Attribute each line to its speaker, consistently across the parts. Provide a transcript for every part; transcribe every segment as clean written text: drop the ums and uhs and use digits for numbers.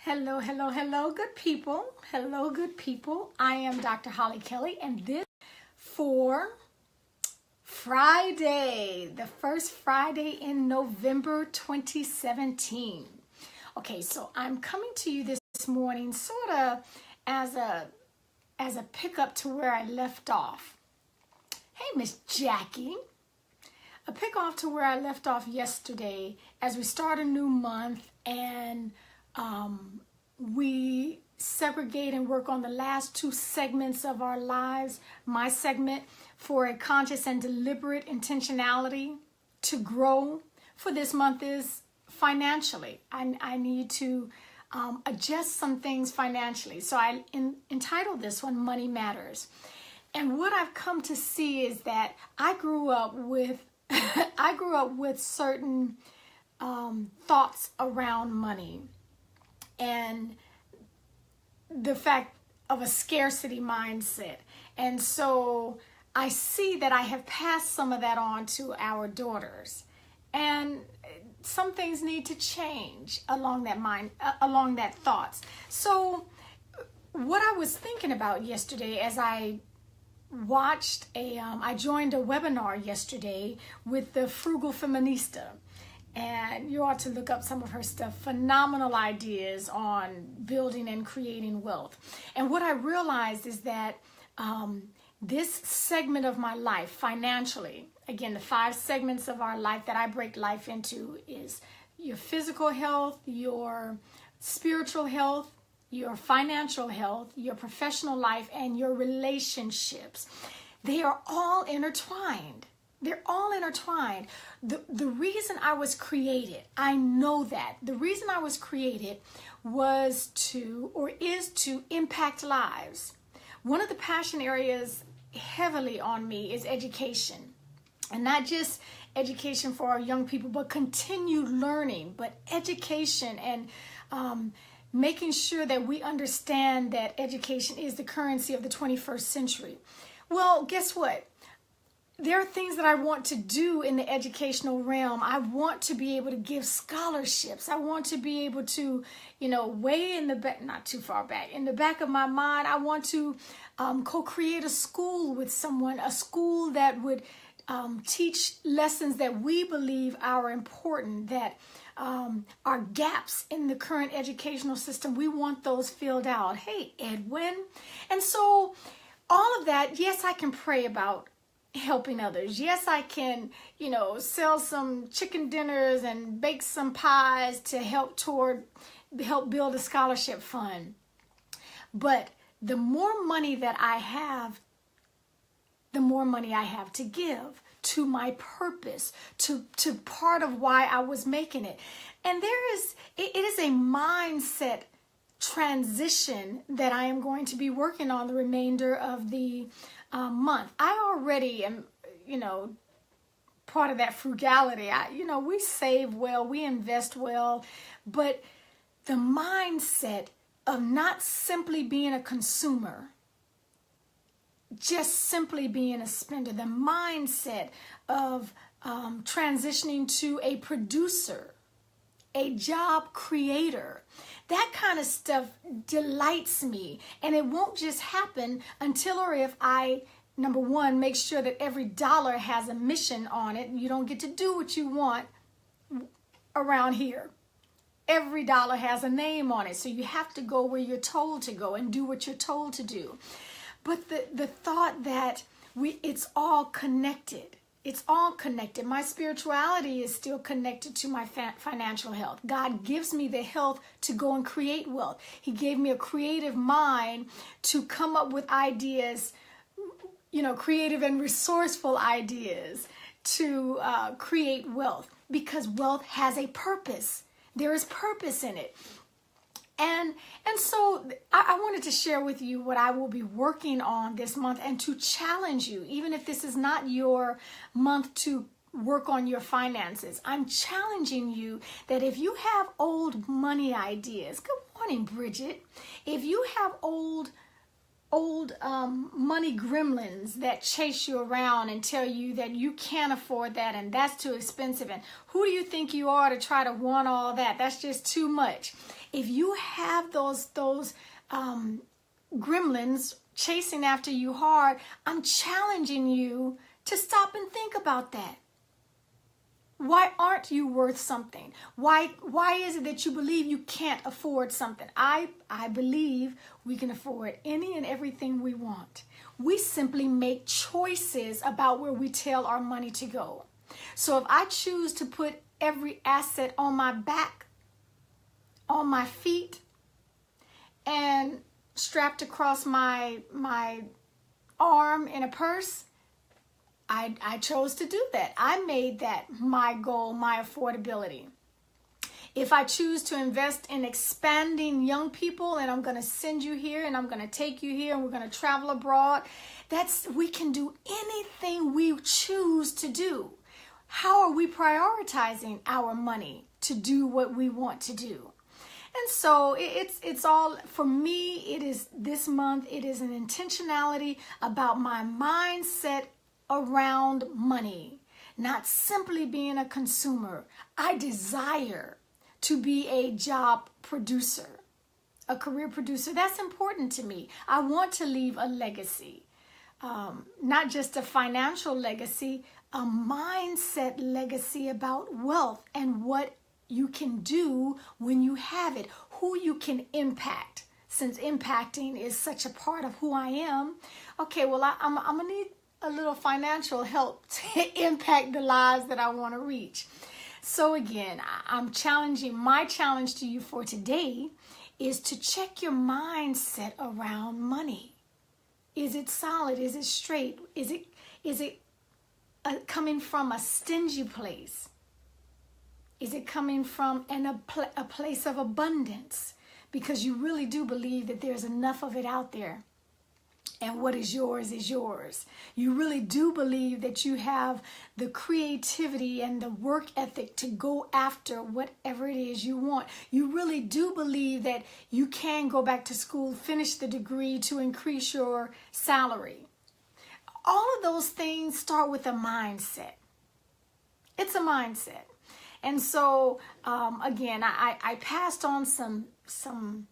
Speaker 1: Hello, hello, hello, good people. Hello, good people. I am Dr. Hollie Kelly, and this for Friday, the first Friday in November 2017. Okay, so I'm coming to you this morning sort of as a pickup to where I left off. Hey, Miss Jackie. A pick off to where I left off yesterday as we start a new month and we segregate and work on the last two segments of our lives. My segment for a conscious and deliberate intentionality to grow for this month is financially. I need to adjust some things financially. So I entitled this one, Money Matters. And what I've come to see is that I grew up with certain thoughts around money and the fact of a scarcity mindset. And so I see that I have passed some of that on to our daughters. And some things need to change along that thoughts. So what I was thinking about yesterday as I watched I joined a webinar yesterday with the Frugal Feminista, and you ought to look up some of her stuff. Phenomenal ideas on building and creating wealth. And what I realized is that this segment of my life financially, again, the 5 segments of our life that I break life into is your physical health, your spiritual health, your financial health, your professional life, and your relationships. They are all intertwined. They're all intertwined. The reason I was created, I know that. The reason I was created was is to impact lives. One of the passion areas heavily on me is education. And not just education for our young people, but continued learning, but education and making sure that we understand that education is the currency of the 21st century. Well, guess what? There are things that I want to do in the educational realm. I want to be able to give scholarships. I want to be able to, way in the back, not too far back, in the back of my mind, I want to co-create a school with someone, a school that would teach lessons that we believe are important, that are gaps in the current educational system. We want those filled out. Hey, Edwin. And so all of that, yes, I can pray about helping others. Yes, I can, sell some chicken dinners and bake some pies to help build a scholarship fund. But the more money that I have, the more money I have to give to my purpose, to part of why I was making it. And it is a mindset transition that I am going to be working on the remainder of the month. I already am, part of that frugality. We save well, we invest well, but the mindset of not simply being a consumer, just simply being a spender, the mindset of transitioning to a producer, a job creator, that kind of stuff delights me. And it won't just happen until or if I, number one, make sure that every dollar has a mission on it. You don't get to do what you want around here. Every dollar has a name on it. So you have to go where you're told to go and do what you're told to do. But the thought that it's all connected. It's all connected. My spirituality is still connected to my financial health. God gives me the health to go and create wealth. He gave me a creative mind to come up with ideas, creative and resourceful ideas to create wealth, because wealth has a purpose. There is purpose in it. And so I wanted to share with you what I will be working on this month and to challenge you, even if this is not your month to work on your finances. I'm challenging you that if you have old money ideas, good morning, Bridget. If you have old old money gremlins that chase you around and tell you that you can't afford that and that's too expensive, and who do you think you are to try to want all that? That's just too much. If you have those gremlins chasing after you hard, I'm challenging you to stop and think about that. Why aren't you worth something? Why is it that you believe you can't afford something? I believe we can afford any and everything we want. We simply make choices about where we tell our money to go. So if I choose to put every asset on my back, on my feet, and strapped across my arm in a purse, I chose to do that. I made that my goal, my affordability. If I choose to invest in expanding young people, and I'm going to send you here and I'm going to take you here and we're going to travel abroad, we can do anything we choose to do. How are we prioritizing our money to do what we want to do? And so it's all, for me, it is this month, it is an intentionality about my mindset around money, not simply being a consumer. I desire to be a job producer, a career producer. That's important to me. I want to leave a legacy, not just a financial legacy, a mindset legacy about wealth and what you can do when you have it, who you can impact. Since impacting is such a part of who I am, okay, well, I'm going to need a little financial help to impact the lives that I want to reach. So again, my challenge to you for today is to check your mindset around money. Is it solid? Is it straight? Is it coming from a stingy place? Is it coming from a place of abundance? Because you really do believe that there's enough of it out there. And what is yours is yours. You really do believe that you have the creativity and the work ethic to go after whatever it is you want. You really do believe that you can go back to school, finish the degree to increase your salary. All of those things start with a mindset. It's a mindset. And so, again, I passed on some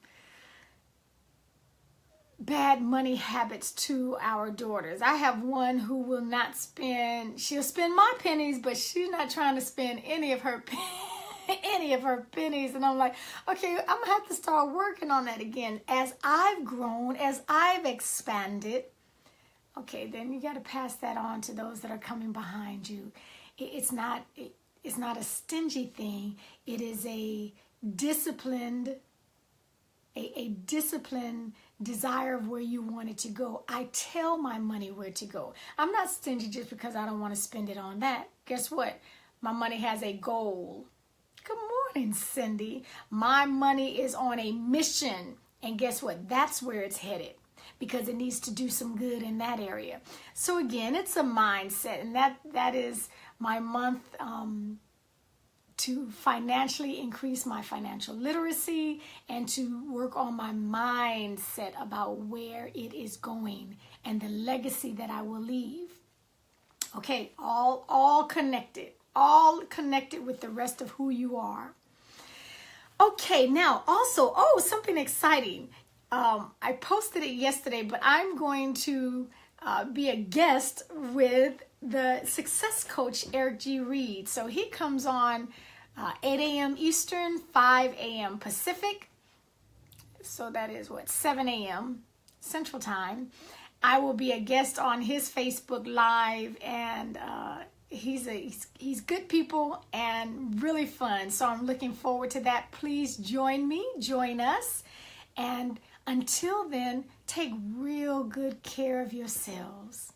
Speaker 1: bad money habits to our daughters. I have one who will not spend, she'll spend my pennies, but she's not trying to spend any of her pennies. And I'm like, okay, I'm gonna have to start working on that again. As I've grown, as I've expanded, okay, then you got to pass that on to those that are coming behind you. It's not a stingy thing. It is a disciplined desire of where you want it to go. I tell my money where to go. I'm not stingy just because I don't want to spend it on that. Guess what? My money has a goal. Good morning, Cindy. My money is on a mission. And guess what? That's where it's headed, because it needs to do some good in that area. So again, it's a mindset, and that is my month to financially increase my financial literacy and to work on my mindset about where it is going and the legacy that I will leave. Okay, all connected with the rest of who you are. Okay, now also, something exciting. I posted it yesterday, but I'm going to be a guest with the success coach, Eric G. Reed. So he comes on 8 a.m. Eastern, 5 a.m. Pacific. So that is 7 a.m. Central Time. I will be a guest on his Facebook Live, and he's good people and really fun. So I'm looking forward to that. Please join us. And until then, take real good care of yourselves.